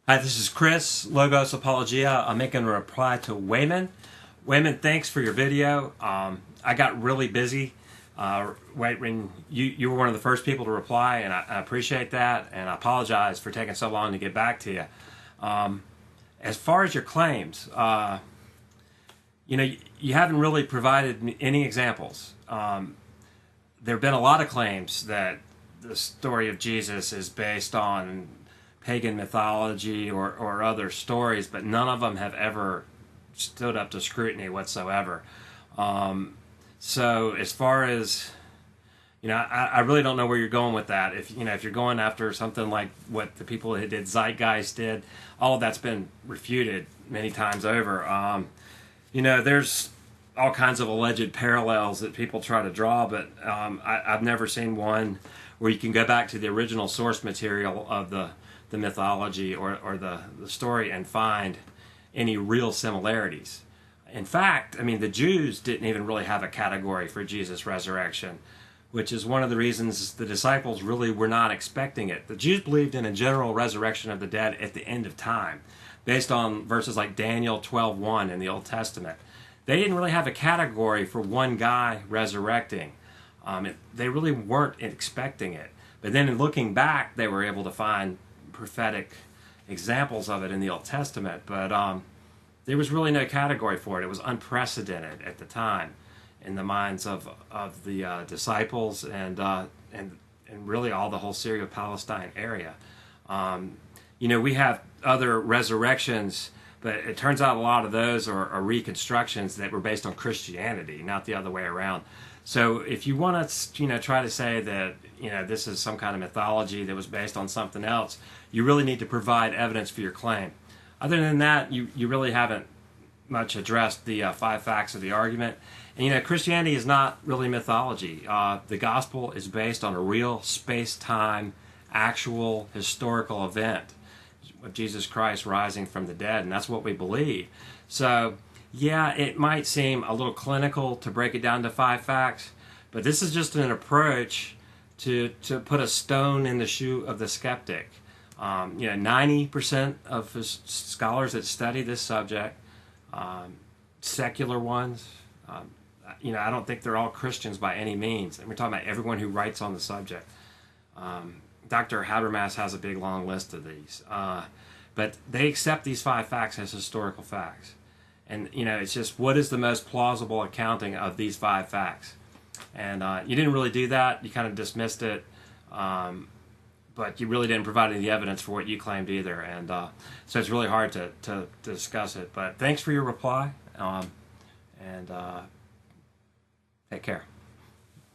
Hi, this is Chris, Logos Apologia. I'm making a reply to Wayman. Wayman, thanks for your video. I got really busy. When you were one of the first people to reply, and I appreciate that, and I apologize for taking so long to get back to you. As far as your claims, you haven't really provided me any examples. There have been a lot of claims that the story of Jesus is based on pagan mythology or other stories, but none of them have ever stood up to scrutiny whatsoever. So as far as, I really don't know where you're going with that. If you're going after something like what the people who did Zeitgeist did, all of that's been refuted many times over. There's all kinds of alleged parallels that people try to draw, but I've never seen one where you can go back to the original source material of the mythology or the story and find any real similarities. In fact, the Jews didn't even really have a category for Jesus' resurrection, which is one of the reasons the disciples really were not expecting it. The Jews believed in a general resurrection of the dead at the end of time, based on verses like Daniel 12:1 in the Old Testament. They didn't really have a category for one guy resurrecting. They really weren't expecting it. But then in looking back, they were able to find prophetic examples of it in the Old Testament, but there was really no category for it. It was unprecedented at the time in the minds of the disciples and really all the whole Syria-Palestine area. We have other resurrections, but it turns out a lot of those are reconstructions that were based on Christianity, not the other way around. So if you want to, try to say that, this is some kind of mythology that was based on something else, you really need to provide evidence for your claim. Other than that, you really haven't much addressed the 5 facts of the argument. And, Christianity is not really mythology. The gospel is based on a real space-time, actual historical event of Jesus Christ rising from the dead, and that's what we believe. So, yeah, it might seem a little clinical to break it down to 5 facts, but this is just an approach to put a stone in the shoe of the skeptic. 90% of scholars that study this subject, secular ones, I don't think they're all Christians by any means. And we're talking about everyone who writes on the subject. Dr. Habermas has a big long list of these. But they accept these 5 facts as historical facts. And, it's just what is the most plausible accounting of these 5 facts? And you didn't really do that. You kind of dismissed it. But you really didn't provide any evidence for what you claimed either. And so it's really hard to discuss it. But thanks for your reply. And take care.